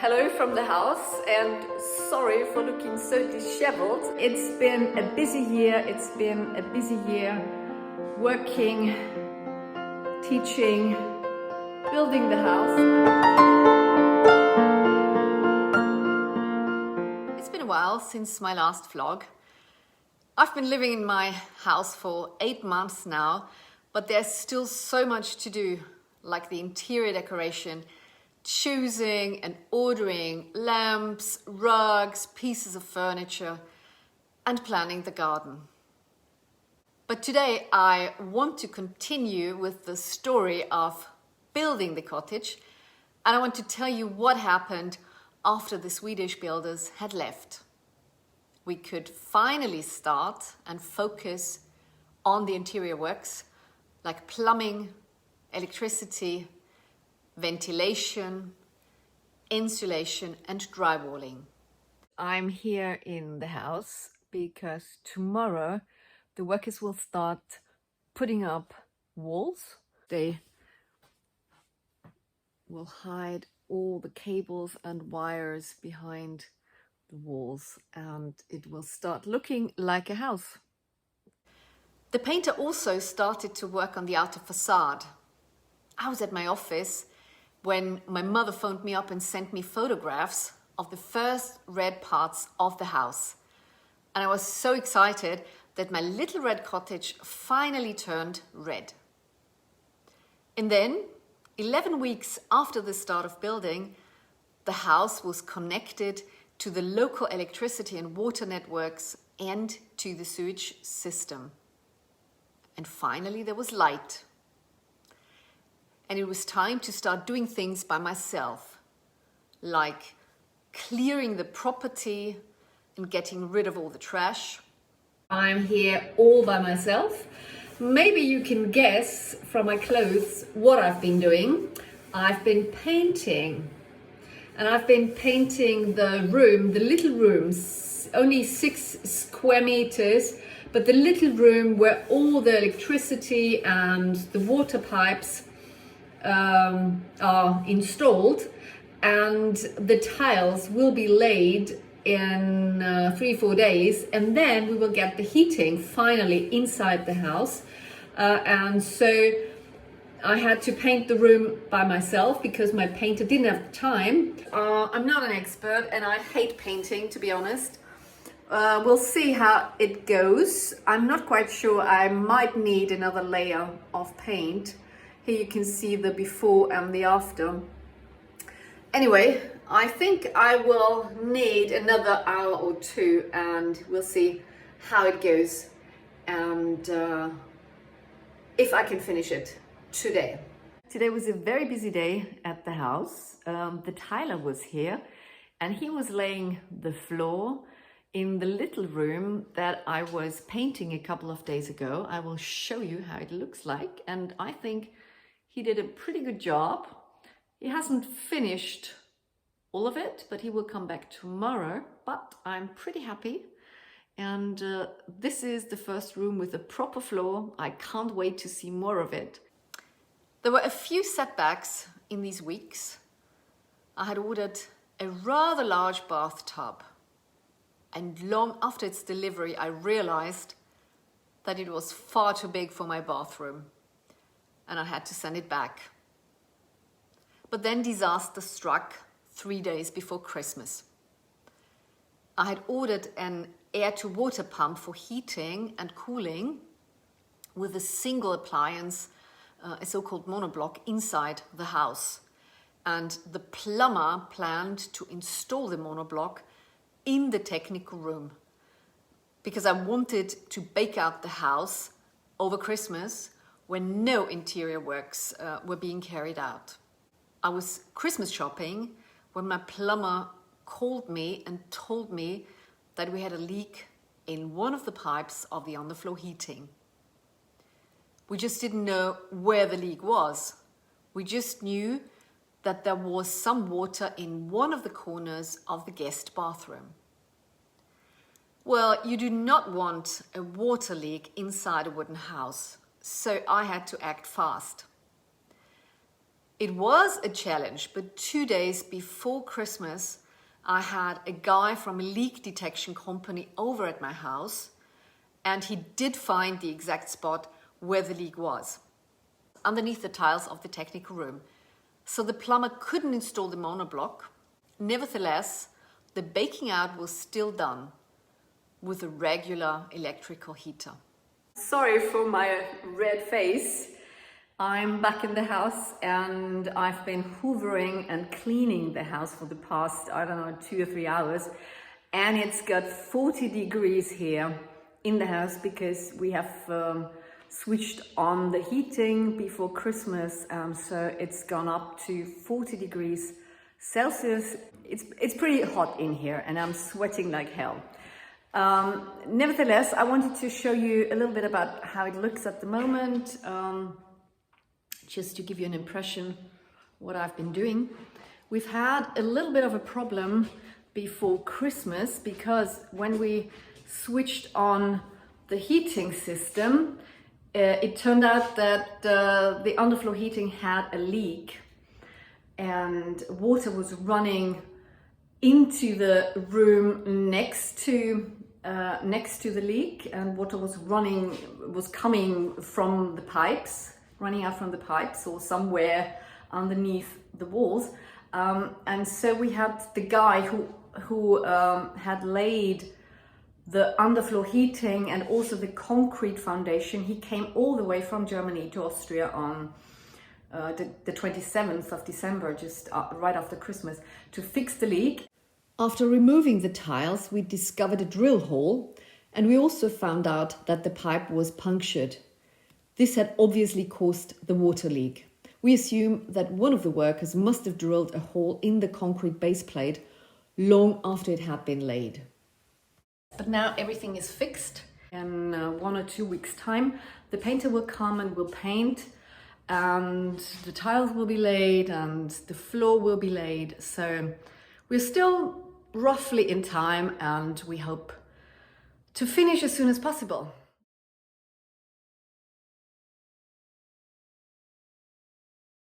Hello from the house, and sorry for looking so disheveled. It's been a busy year. Working, teaching, building the house. It's been a while since my last vlog. I've been living in my house for 8 months now, but there's still so much to do, like the interior decoration, choosing and ordering lamps, rugs, pieces of furniture, and planning the garden. But today I want to continue with the story of building the cottage, and I want to tell you what happened after the Swedish builders had left. We could finally start and focus on the interior works like plumbing, electricity, ventilation, insulation, and drywalling. I'm here in the house because tomorrow the workers will start putting up walls. They will hide all the cables and wires behind the walls, and it will start looking like a house. The painter also started to work on the outer facade. I was at my office when my mother phoned me up and sent me photographs of the first red parts of the house. And I was so excited that my little red cottage finally turned red. And then, 11 weeks after the start of building, the house was connected to the local electricity and water networks and to the sewage system. And finally there was light. And it was time to start doing things by myself, like clearing the property and getting rid of all the trash. I'm here all by myself. Maybe you can guess from my clothes what I've been doing. I've been painting. And I've been painting the room, the little rooms, only 6 square meters, but the little room where all the electricity and the water pipes are installed, and the tiles will be laid in 3-4 days, and then we will get the heating finally inside the house. And so I had to paint the room by myself because my painter didn't have time. I'm not an expert and I hate painting, to be honest. We'll see how it goes. I'm not quite sure. I might need another layer of paint. Here you can see the before and the after. Anyway, I think I will need another hour or 2 and we'll see how it goes and if I can finish it today. Today was a very busy day at the house. The tiler was here and he was laying the floor in the little room that I was painting a couple of days ago. I will show you how it looks like, and I think he did a pretty good job. He hasn't finished all of it, but he will come back tomorrow, but I'm pretty happy. And this is the first room with a proper floor. I can't wait to see more of it. There were a few setbacks in these weeks. I had ordered a rather large bathtub, and long after its delivery I realized that it was far too big for my bathroom and I had to send it back. But then disaster struck 3 days before Christmas. I had ordered an air-to-water pump for heating and cooling with a single appliance, a so-called monoblock inside the house. And the plumber planned to install the monoblock in the technical room because I wanted to bake out the house over Christmas when no interior works were being carried out. I was Christmas shopping when my plumber called me and told me that we had a leak in one of the pipes of the underfloor heating. We just didn't know where the leak was. We just knew that there was some water in one of the corners of the guest bathroom. Well, you do not want a water leak inside a wooden house, so I had to act fast. It was a challenge, but 2 days before Christmas, I had a guy from a leak detection company over at my house, and he did find the exact spot where the leak was, underneath the tiles of the technical room. So the plumber couldn't install the monoblock. Nevertheless, the baking out was still done with a regular electrical heater. Sorry for my red face. I'm back in the house and I've been hoovering and cleaning the house for the past, I don't know, 2 or 3 hours. And it's got 40 degrees here in the house because we have switched on the heating before Christmas. So it's gone up to 40 degrees Celsius. It's pretty hot in here and I'm sweating like hell. Nevertheless, I wanted to show you a little bit about how it looks at the moment. Just to give you an impression what I've been doing. We've had a little bit of a problem before Christmas because when we switched on the heating system, it turned out that the underfloor heating had a leak and water was running into the room next to the leak, and water was coming from the pipes, running out from the pipes or somewhere underneath the walls. And so we had the guy who had laid the underfloor heating and also the concrete foundation. He came all the way from Germany to Austria on the 27th of December, just right after Christmas, to fix the leak. After removing the tiles, we discovered a drill hole, and we also found out that the pipe was punctured. This had obviously caused the water leak. We assume that one of the workers must have drilled a hole in the concrete base plate long after it had been laid. But now everything is fixed. In 1 or 2 weeks' time, the painter will come and will paint, and the tiles will be laid and the floor will be laid. So we're still roughly in time and we hope to finish as soon as possible.